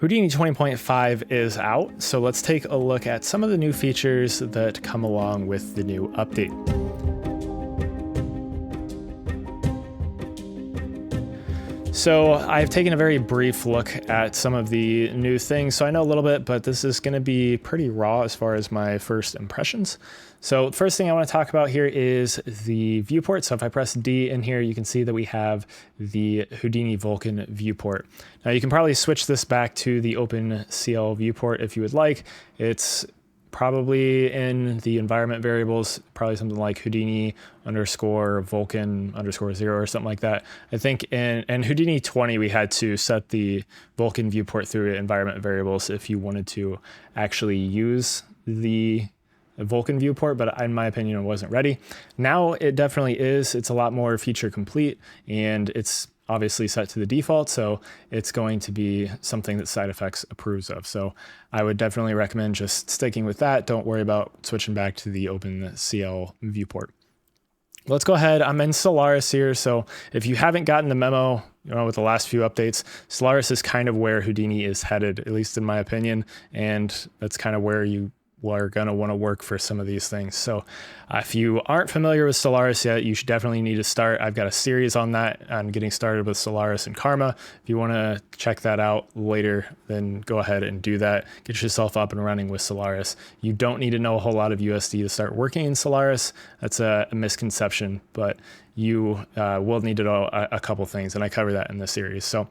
Houdini 20.5 is out, so let's take a look at some of the new features that come along with the new update. So I've taken a very brief look at some of the new things, so I know a little bit, but this is going to be pretty raw as far as my first impressions. So the first thing I want to talk about here is the viewport. So if I press D in here, you can see that we have the Houdini Vulkan viewport. Now you can probably switch this back to the OpenCL viewport if you would like. It's probably in the environment variables, probably something like Houdini underscore Vulkan underscore 0 or something like that. I think in Houdini 20, we had to set the Vulkan viewport through environment variables if you wanted to actually use the Vulkan viewport, but in my opinion, it wasn't ready. Now it definitely is. It's a lot more feature complete, and it's obviously set to the default, so it's going to be something that SideFX approves of. So I would definitely recommend just sticking with that. Don't worry about switching back to the OpenCL viewport. Let's go ahead. I'm in Solaris here, so if you haven't gotten the memo, with the last few updates, Solaris is kind of where Houdini is headed, at least in my opinion, and that's kind of where you are going to want to work for some of these things. So if you aren't familiar with Solaris yet, you should definitely need to start. I've got a series on that, on getting started with Solaris and Karma. If you want to check that out later, then go ahead and do that. Get yourself up and running with Solaris. You don't need to know a whole lot of USD to start working in Solaris. That's a misconception, but you will need to know a couple things, and I cover that in this series. So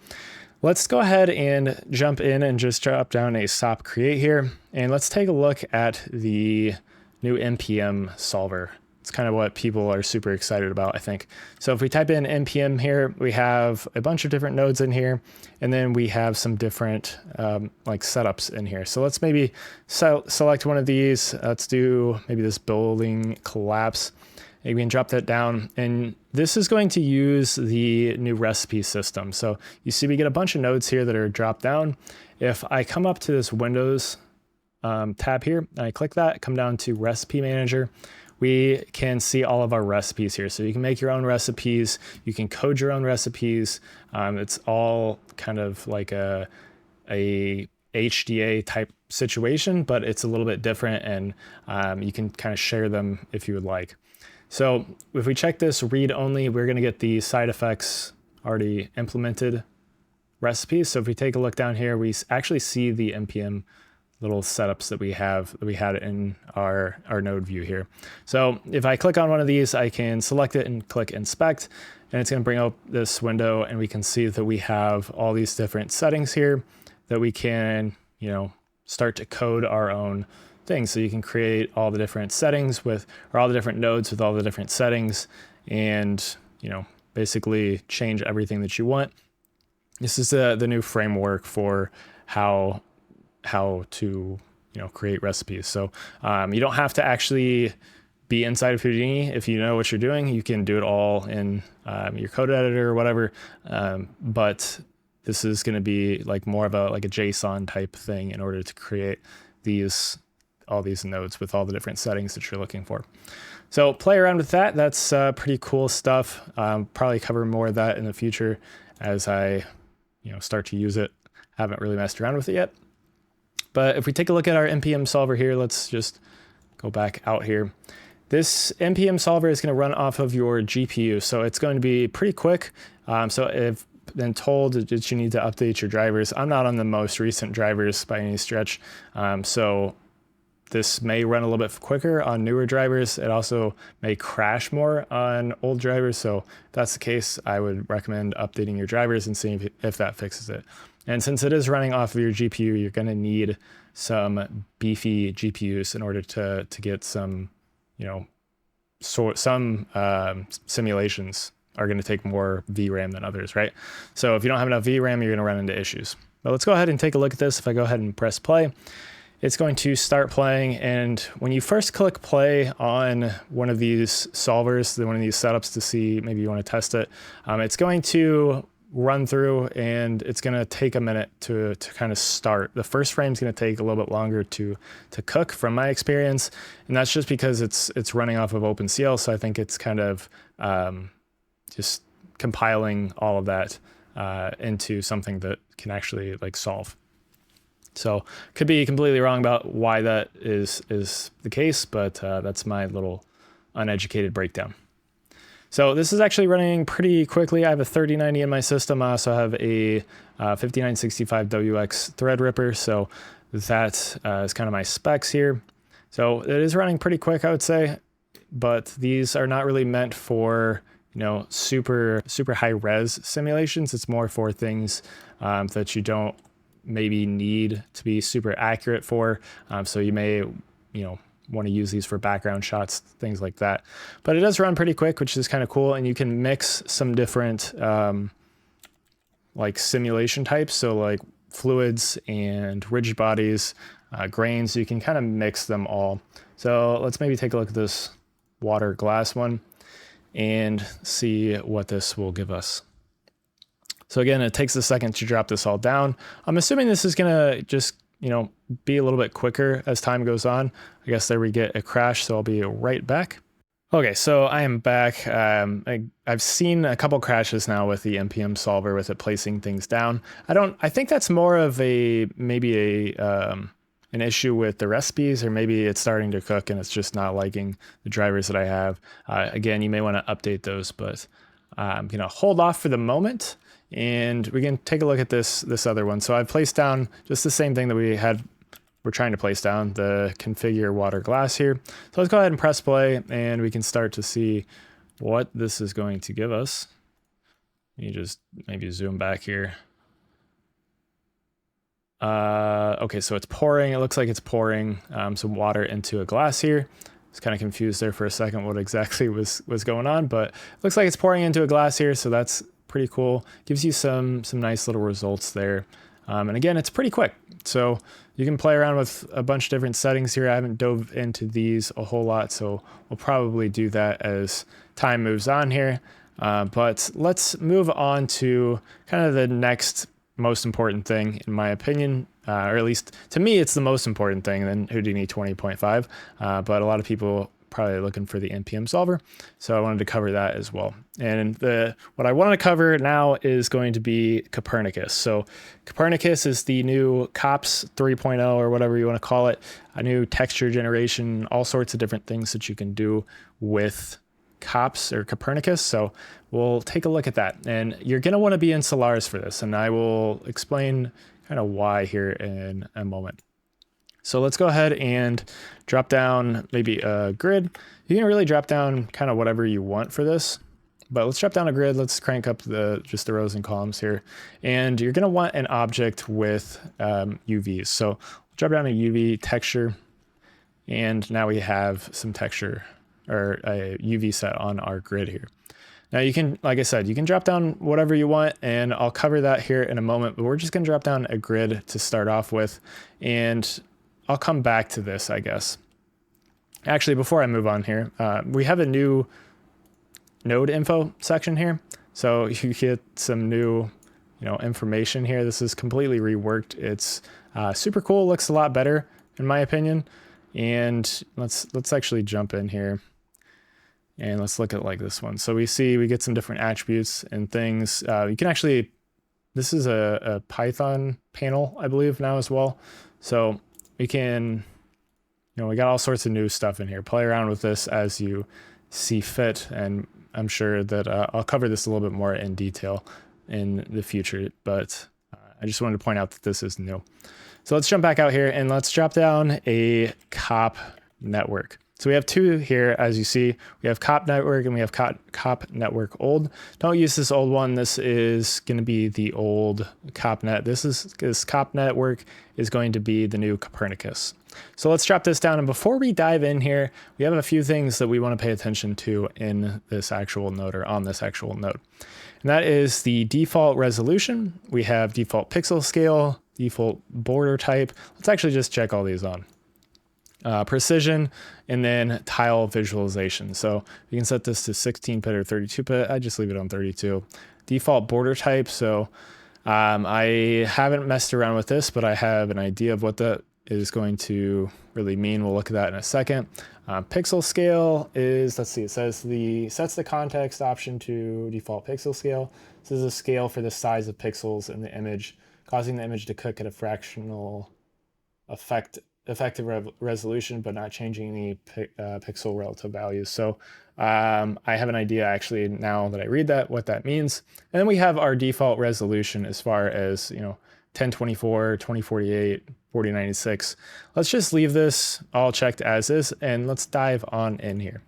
let's go ahead and jump in and just drop down a stop create here. And let's take a look at the new NPM solver. It's kind of what people are super excited about, I think. So if we type in NPM here, we have a bunch of different nodes in here, and then we have some different like setups in here. So let's maybe select one of these. Let's do maybe this building collapse. And we can drop that down, and this is going to use the new recipe system. So you see we get a bunch of nodes here that are dropped down. If I come up to this Windows tab here, and I click that, come down to Recipe Manager, we can see all of our recipes here. So you can make your own recipes, you can code your own recipes. It's all kind of like a HDA type situation, but it's a little bit different, and you can kind of share them if you would like. So if we check this read only, we're going to get the SideFX already implemented recipes. So if we take a look down here, we actually see the NPM little setups that we had in our node view here. So if I click on one of these, I can select it and click inspect, and it's going to bring up this window, and we can see that we have all these different settings here that we can, start to code our own things. So you can create all the different settings or all the different nodes with all the different settings, and basically change everything that you want. This is the new framework for how to create recipes. So you don't have to actually be inside of Houdini. If you know what you're doing, you can do it all in your code editor or whatever. But this is going to be like more of a JSON type thing in order to create all these nodes with all the different settings that you're looking for. So play around with that. That's pretty cool stuff. Probably cover more of that in the future as I start to use it. Haven't really messed around with it yet. But if we take a look at our NPM solver here, let's just go back out here. This NPM solver is going to run off of your GPU, so it's going to be pretty quick. So if been told that you need to update your drivers, I'm not on the most recent drivers by any stretch, so this may run a little bit quicker on newer drivers. It also may crash more on old drivers. So if that's the case, I would recommend updating your drivers and seeing if that fixes it. And since it is running off of your GPU, you're going to need some beefy GPUs in order to get some, some simulations are going to take more VRAM than others, right? So if you don't have enough VRAM, you're going to run into issues. But let's go ahead and take a look at this. If I go ahead and press play, it's going to start playing. And when you first click play on one of these solvers, one of these setups to see, maybe you want to test it, it's going to run through, and it's going to take a minute to kind of start. The first frame is going to take a little bit longer to cook from my experience. And that's just because it's running off of OpenCL. So I think it's kind of just compiling all of that into something that can actually solve. So could be completely wrong about why that is the case, but that's my little uneducated breakdown. So this is actually running pretty quickly. I have a 3090 in my system. I also have a 5965 WX Threadripper. So that is kind of my specs here. So it is running pretty quick, I would say, but these are not really meant for, super high res simulations. It's more for things that you don't maybe need to be super accurate for. So you may, want to use these for background shots, things like that. But it does run pretty quick, which is kind of cool. And you can mix some different like simulation types. So like fluids and rigid bodies, grains, you can kind of mix them all. So let's maybe take a look at this water glass one and see what this will give us. So again, it takes a second to drop this all down. I'm assuming this is gonna just, be a little bit quicker as time goes on. I guess there we get a crash, so I'll be right back. Okay, so I am back. I've seen a couple crashes now with the NPM solver with it placing things down. I think that's more of maybe an issue with the recipes, or maybe it's starting to cook and it's just not liking the drivers that I have. Again, you may want to update those, but I'm gonna hold off for the moment. And we can take a look at this other one. So I've placed down just the same thing that we're trying to place down, the configure water glass here. So let's go ahead and press play, and we can start to see what this is going to give us. You just maybe zoom back here. Okay, so it's pouring. It looks like it's pouring some water into a glass here. I was kind of confused there for a second what exactly was going on, but it looks like it's pouring into a glass here, so that's pretty cool. Gives you some nice little results there. And again, it's pretty quick. So you can play around with a bunch of different settings here. I haven't dove into these a whole lot, so we'll probably do that as time moves on here. But let's move on to kind of the next most important thing, in my opinion, or at least to me, it's the most important thing than Houdini 20.5. But a lot of people probably looking for the NPM solver, so I wanted to cover that as well. And what I want to cover now is going to be Copernicus. So Copernicus is the new COPS 3.0, or whatever you want to call it, a new texture generation, all sorts of different things that you can do with COPS or Copernicus. So we'll take a look at that, and you're going to want to be in Solaris for this, and I will explain kind of why here in a moment. So let's go ahead and drop down maybe a grid. You can really drop down kind of whatever you want for this, but let's drop down a grid. Let's crank up just the rows and columns here. And you're going to want an object with UVs. So drop down a UV texture, and now we have some texture or a UV set on our grid here. Now you can, like I said, you can drop down whatever you want, and I'll cover that here in a moment, but we're just going to drop down a grid to start off with, and I'll come back to this, I guess. Actually, before I move on here, we have a new node info section here. So you get some new, information here. This is completely reworked. It's super cool. Looks a lot better, in my opinion. And let's actually jump in here. And let's look at like this one. So we get some different attributes and things. You can actually, this is a Python panel, I believe, now as well. So we can, we got all sorts of new stuff in here. Play around with this as you see fit, and I'm sure that I'll cover this a little bit more in detail in the future, but I just wanted to point out that this is new. So let's jump back out here and let's drop down a COP network. So we have two here, as you see. We have COP network and we have COP network old. Don't use this old one. This is going to be the old COP net. This COP network is going to be the new Copernicus. So let's drop this down. And before we dive in here, we have a few things that we want to pay attention to in this actual node, or on this actual node. And that is the default resolution. We have default pixel scale, default border type. Let's actually just check all these on. Precision, and then tile visualization. So you can set this to 16-bit or 32-bit. I just leave it on 32. Default border type. So I haven't messed around with this, but I have an idea of what that is going to really mean. We'll look at that in a second. Pixel scale is, let's see, it says sets the context option to default pixel scale. This is a scale for the size of pixels in the image, causing the image to cook at a fractional effective resolution, but not changing the pixel relative values. So I have an idea actually now that I read that, what that means. And then we have our default resolution as far as, 1024, 2048, 4096. Let's just leave this all checked as is, and let's dive on in here.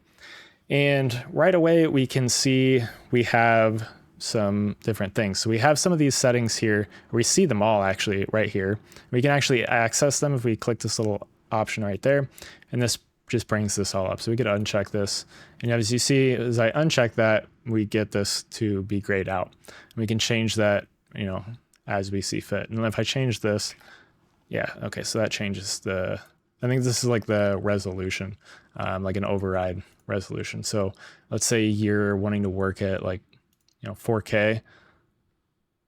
And right away we can see we have some different things. So we have some of these settings here. We see them all actually right here. We can actually access them if we click this little option right there. And this just brings this all up. So we could uncheck this. And as you see, as I uncheck that, we get this to be grayed out. And we can change that, as we see fit. And if I change this, yeah, okay, so that changes I think this is like the resolution, like an override resolution. So let's say you're wanting to work at like, 4K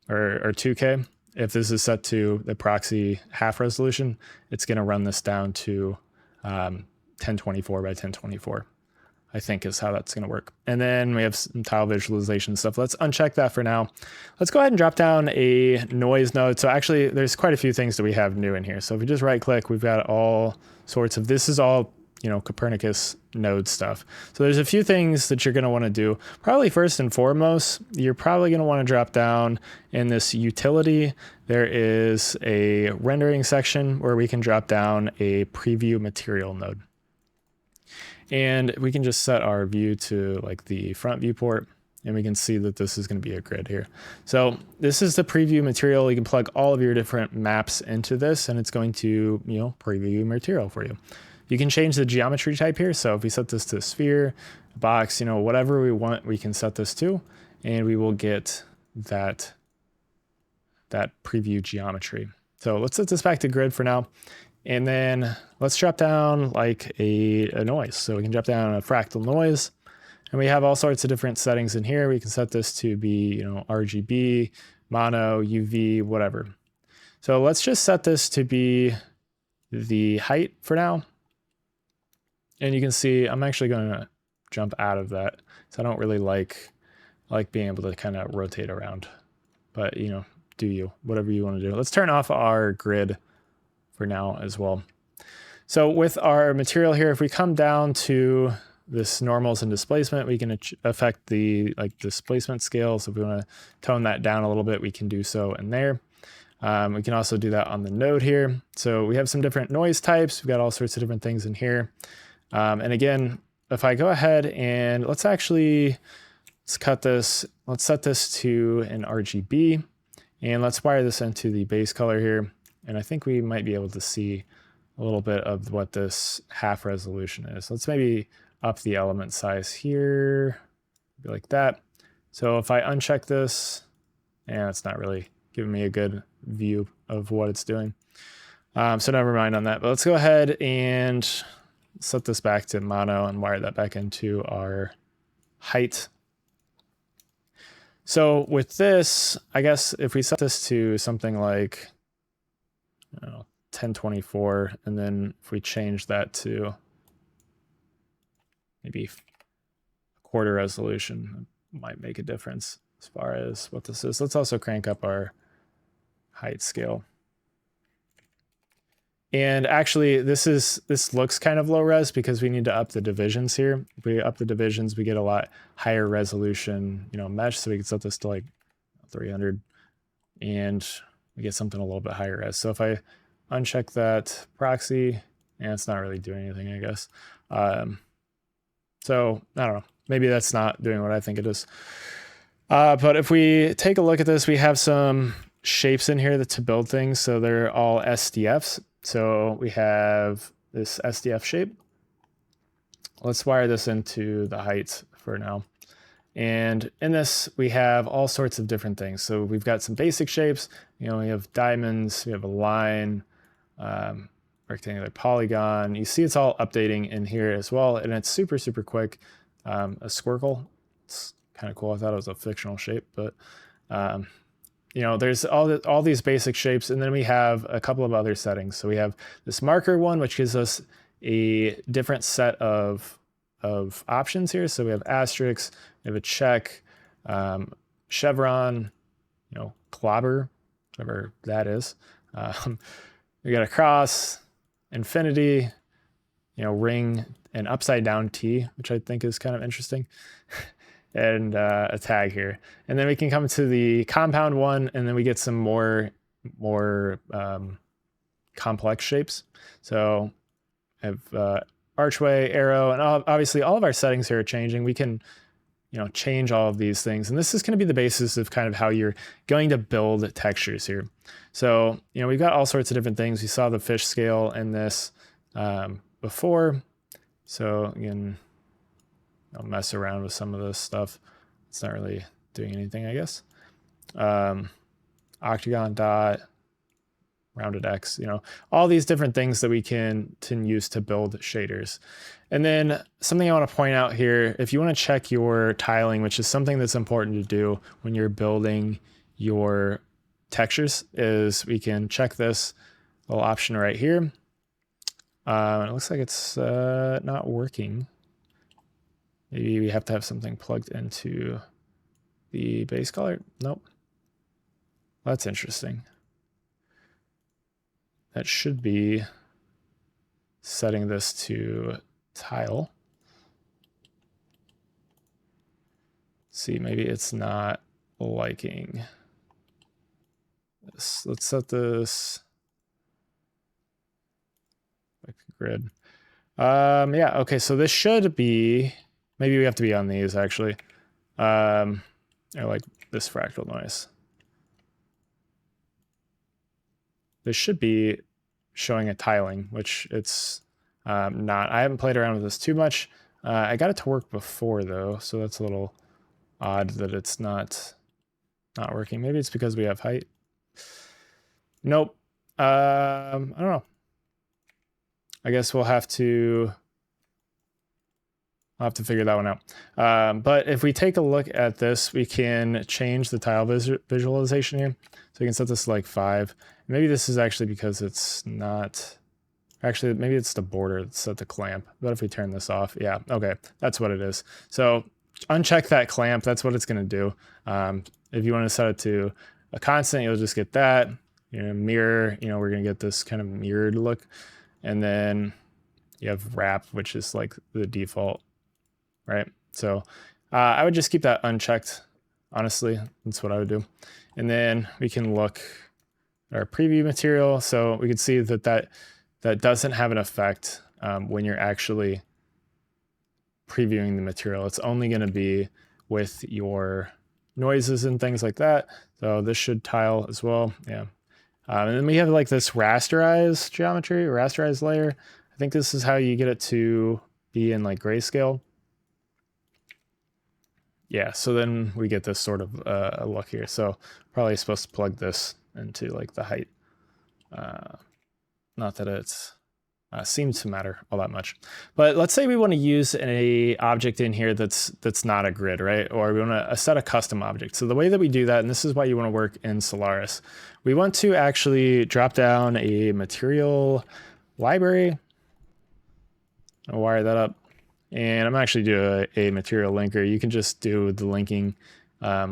or 2K. If this is set to the proxy half resolution, it's going to run this down to 1024 by 1024. I think is how that's going to work. And then we have some tile visualization stuff. Let's uncheck that for now. Let's go ahead and drop down a noise node. So actually there's quite a few things that we have new in here. So if we just right click, we've got all sorts of, this is all, Copernicus node stuff. So there's a few things that you're going to want to do. Probably first and foremost, you're probably going to want to drop down in this utility. There is a rendering section where we can drop down a preview material node. And we can just set our view to like the front viewport, and we can see that this is going to be a grid here. So this is the preview material. You can plug all of your different maps into this, and it's going to, preview material for you. You can change the geometry type here. So if we set this to sphere, box, whatever we want, we can set this to, and we will get that preview geometry. So let's set this back to grid for now. And then let's drop down like a noise. So we can drop down a fractal noise, and we have all sorts of different settings in here. We can set this to be, RGB, mono, UV, whatever. So let's just set this to be the height for now. And you can see I'm actually going to jump out of that. So I don't really like being able to kind of rotate around, but do you, whatever you want to do. Let's turn off our grid for now as well. So with our material here, if we come down to this normals and displacement, we can affect the displacement scale. So if we want to tone that down a little bit, we can do so in there. We can also do that on the node here. So we have some different noise types. We've got all sorts of different things in here. And again, if I go ahead and let's cut this, let's set this to an RGB, and let's wire this into the base color here. And I think we might be able to see a little bit of what this half resolution is. Let's maybe up the element size here, like that. So if I uncheck this, and it's not really giving me a good view of what it's doing. So never mind on that, but let's go ahead and set this back to mono and wire that back into our height. So with this, I guess if we set this to something like 1024, and then if we change that to maybe a quarter resolution, it might make a difference as far as what this is. Let's also crank up our height scale. And actually this looks kind of low res because we need to up the divisions here. If we up the divisions, we get a lot higher resolution, mesh. So we can set this to like 300, and we get something a little bit higher res. So if I uncheck that proxy, and it's not really doing anything, I guess. So I don't know, maybe that's not doing what I think it is. But if we take a look at this, we have some shapes in here to build things. So they're all SDFs. So we have this SDF shape. Let's wire this into the height for now. And in this, we have all sorts of different things. So we've got some basic shapes. We have diamonds, we have a line, rectangular polygon. You see it's all updating in here as well. And it's super, super quick. A squircle, it's kind of cool. I thought it was a fictional shape, but there's all these basic shapes, and then we have a couple of other settings. So we have this marker one, which gives us a different set of options here. So we have asterisks, we have a check, chevron, clobber, whatever that is. We got a cross, infinity, ring, and upside down T, which I think is kind of interesting, and a tag here. And then we can come to the compound one, and then we get some more complex shapes. So I have archway, arrow, and obviously all of our settings here are changing. We can change all of these things. And this is going to be the basis of kind of how you're going to build textures here. So, we've got all sorts of different things. We saw the fish scale in this before. So again, I'll mess around with some of this stuff. It's not really doing anything, I guess. Octagon dot, rounded X, all these different things that we can use to build shaders. And then something I want to point out here, if you want to check your tiling, which is something that's important to do when you're building your textures, is we can check this little option right here. It looks like it's not working. Maybe we have to have something plugged into the base color. Nope. That's interesting. That should be setting this to tile. See, maybe it's not liking this. Let's set this like a grid. Yeah, okay, so this should be, maybe we have to be on these actually. Or like this fractal noise. This should be showing a tiling, which it's not. I haven't played around with this too much. I got it to work before though, so that's a little odd that it's not working. Maybe it's because we have height. Nope. I don't know. I guess I'll have to figure that one out. But if we take a look at this, we can change the tile visualization here. So we can set this to like 5. Maybe this is actually because it's not, actually maybe it's the border that's set the clamp. But if we turn this off, yeah, okay, that's what it is. So uncheck that clamp, that's what it's gonna do. If you wanna set it to a constant, you'll just get that. Mirror, we're gonna get this kind of mirrored look. And then you have wrap, which is like the default, right? So I would just keep that unchecked, honestly, that's what I would do. And then we can look at our preview material. So we can see that doesn't have an effect when you're actually previewing the material. It's only going to be with your noises and things like that. So this should tile as well. Yeah. And then we have like this rasterized geometry, rasterized layer. I think this is how you get it to be in like grayscale. Yeah, so then we get this sort of a look here. So probably supposed to plug this into like the height. Not that it's seems to matter all that much. But let's say we want to use an object in here that's not a grid, right? Or we want to set a custom object. So the way that we do that, and this is why you want to work in Solaris, we want to actually drop down a material library. I'll wire that up. And I'm actually doing a material linker. You can just do the linking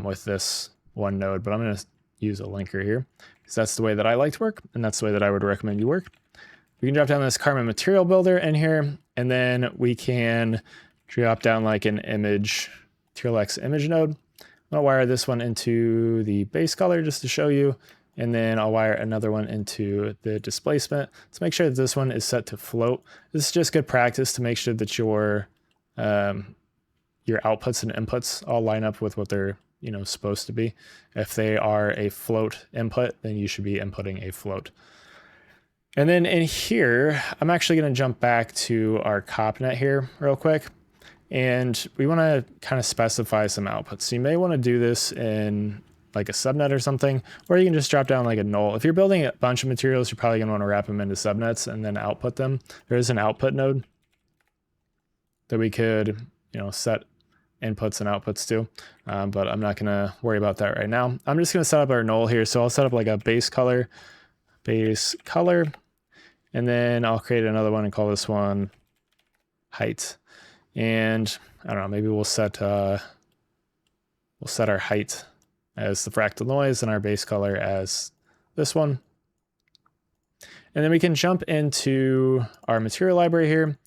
with this one node, but I'm going to use a linker here because that's the way that I like to work, and that's the way that I would recommend you work. We can drop down this Carbon material builder in here, and then we can drop down like an image, Material X image node. I'm going to wire this one into the base color just to show you, and then I'll wire another one into the displacement. Let's make sure that this one is set to float. This is just good practice to make sure that your outputs and inputs all line up with what they're supposed to be. If they are a float input, then you should be inputting a float. And then in here, I'm actually going to jump back to our CopNet here real quick. And we want to kind of specify some outputs. So you may want to do this in like a subnet or something, or you can just drop down like a null. If you're building a bunch of materials, you're probably going to want to wrap them into subnets and then output them. There is an output node that we could, set inputs and outputs to, but I'm not going to worry about that right now. I'm just going to set up our null here. So I'll set up like a base color, and then I'll create another one and call this one height. And I don't know, maybe we'll set our height as the fractal noise and our base color as this one. And then we can jump into our material library here,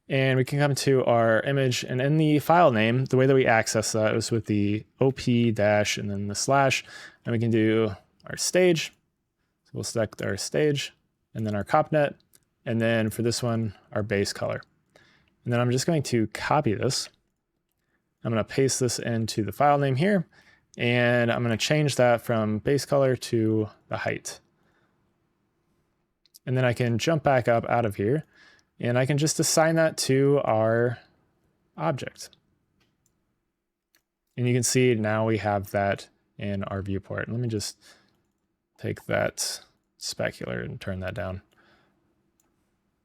and we can come to our image, and in the file name, the way that we access that is with the op dash and then the slash, and we can do our stage. So we'll select our stage and then our CopNet, and then for this one, our base color. And then I'm just going to copy this. I'm going to paste this into the file name here, and I'm going to change that from base color to the height. And then I can jump back up out of here, and I can just assign that to our object. And you can see now we have that in our viewport. Let me just take that specular and turn that down,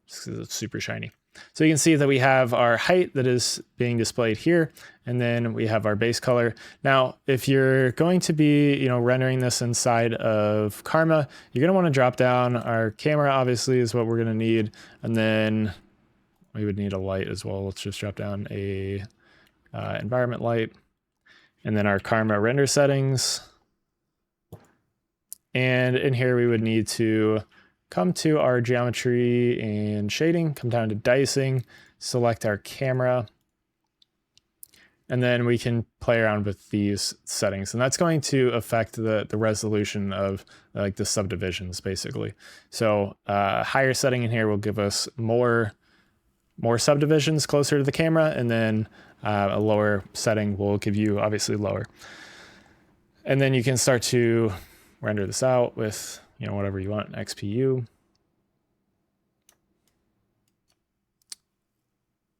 just because it's super shiny. So you can see that we have our height that is being displayed here, and then we have our base color. Now, if you're going to be, rendering this inside of Karma, you're going to want to drop down our camera, obviously, is what we're going to need, and then we would need a light as well. Let's just drop down a environment light, and then our Karma render settings. And in here, we would need to come to our geometry and shading, come down to dicing, select our camera, and then we can play around with these settings. And that's going to affect the resolution of like the subdivisions, basically. So a higher setting in here will give us more subdivisions closer to the camera, and then a lower setting will give you obviously lower. And then you can start to render this out with whatever you want, XPU.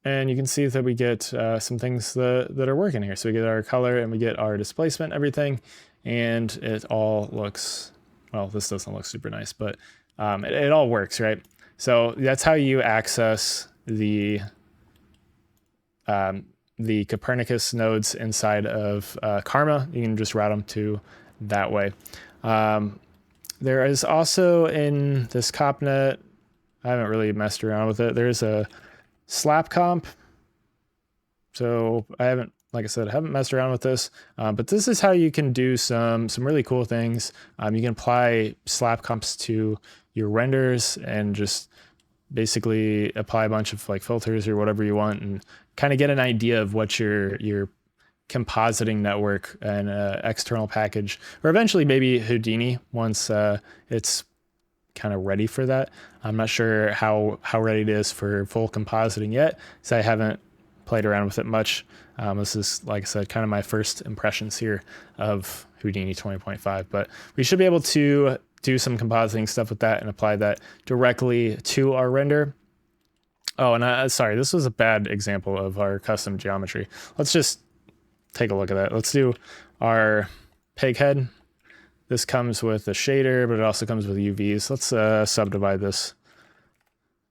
And you can see that we get some things that are working here. So we get our color and we get our displacement, everything, and it all looks, well, this doesn't look super nice, but it all works, right? So that's how you access the Copernicus nodes inside of Karma. You can just route them to that way. There is also in this CopNet, I haven't really messed around with it, there's a slap comp. So I haven't, like I said, I haven't messed around with this, but this is how you can do some really cool things. You can apply slap comps to your renders and just basically apply a bunch of like filters or whatever you want, and kind of get an idea of what your compositing network and external package, or eventually maybe Houdini once it's kind of ready for that. I'm not sure how ready it is for full compositing yet, so I haven't played around with it much. This is, like I said, kind of my first impressions here of Houdini 20.5, but we should be able to do some compositing stuff with that and apply that directly to our render. Oh, and sorry, this was a bad example of our custom geometry. Let's just take a look at that. Let's do our pig head. This comes with a shader, but it also comes with UVs. Let's subdivide this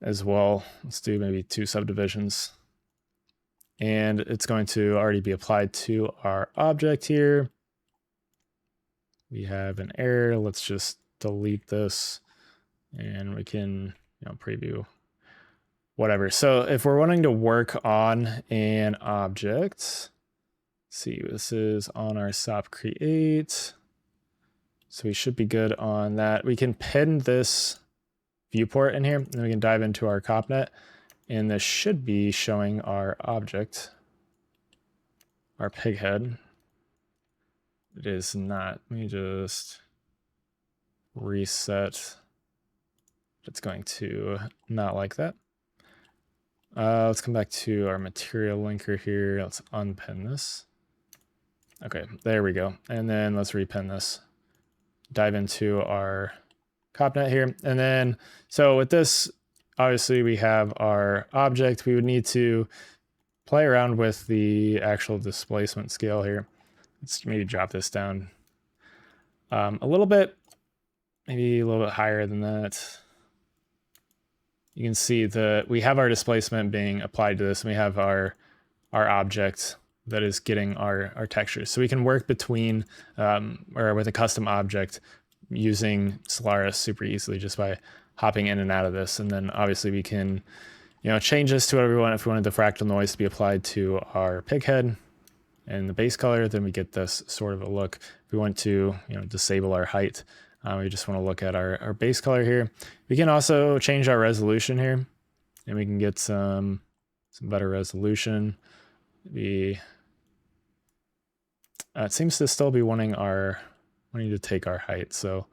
as well. Let's do maybe 2 subdivisions. And it's going to already be applied to our object here. We have an error. Let's just delete this, and we can preview whatever. So if we're wanting to work on an object, let's see, this is on our SOP create. So we should be good on that. We can pin this viewport in here, and then we can dive into our CopNet, and this should be showing our object, our pig head. It is not. Let me just reset. It's going to not like that. Let's come back to our material linker here. Let's unpin this. Okay, there we go. And then let's repin this. Dive into our CopNet here. And then, so with this, obviously we have our object. We would need to play around with the actual displacement scale here. Let's maybe drop this down a little bit, maybe a little bit higher than that. You can see that we have our displacement being applied to this, and we have our object that is getting our textures. So we can work between or with a custom object using Solaris super easily just by hopping in and out of this. And then obviously we can change this to whatever we want. If we wanted the fractal noise to be applied to our pig head and the base color, then we get this sort of a look. If we want to disable our height, We just want to look at our base color here. We can also change our resolution here, and we can get some better resolution. It seems to still be wanting to take our height. So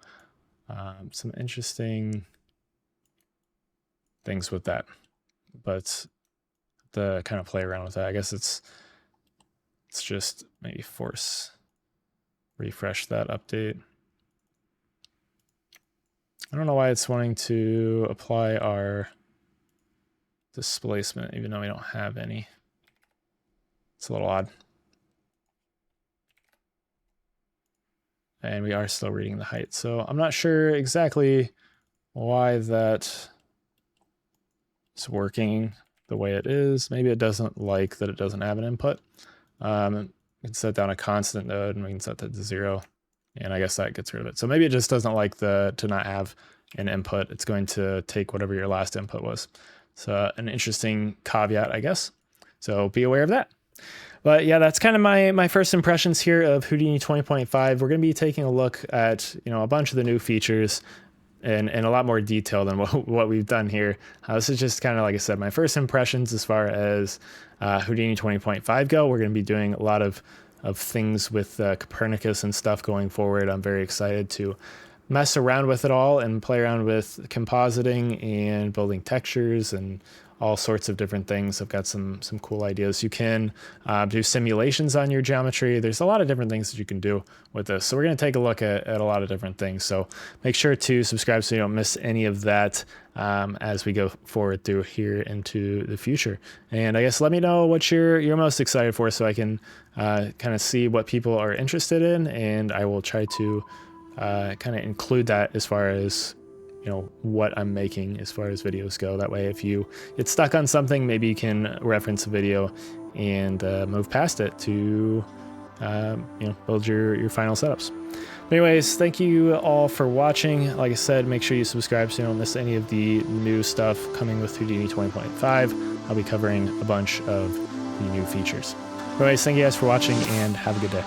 some interesting things with that, but to kind of play around with that, I guess it's just maybe refresh that update. I don't know why it's wanting to apply our displacement, even though we don't have any. It's a little odd. And we are still reading the height. So I'm not sure exactly why that is working the way it is. Maybe it doesn't like that it doesn't have an input. We can set down a constant node and we can set that to 0. And I guess that gets rid of it. So maybe it just doesn't like to not have an input. It's going to take whatever your last input was. So an interesting caveat, I guess. So be aware of that. But yeah, that's kind of my first impressions here of Houdini 20.5. We're going to be taking a look at a bunch of the new features in a lot more detail than what we've done here. This is just kind of, like I said, my first impressions as far as Houdini 20.5 go. We're going to be doing a lot of things with Copernicus and stuff going forward. I'm very excited to mess around with it all and play around with compositing and building textures and all sorts of different things. I've got some cool ideas. You can do simulations on your geometry. There's a lot of different things that you can do with this. So we're going to take a look at a lot of different things. So make sure to subscribe so you don't miss any of that as we go forward through here into the future. And I guess let me know what you're most excited for so I can kind of see what people are interested in, and I will try to kind of include that as far as what I'm making as far as videos go. That way, if you get stuck on something, maybe you can reference a video and move past it to build your final setups. But anyways, thank you all for watching. Like I said, make sure you subscribe so you don't miss any of the new stuff coming with Houdini 20.5. I'll be covering a bunch of the new features. Anyways, thank you guys for watching and have a good day.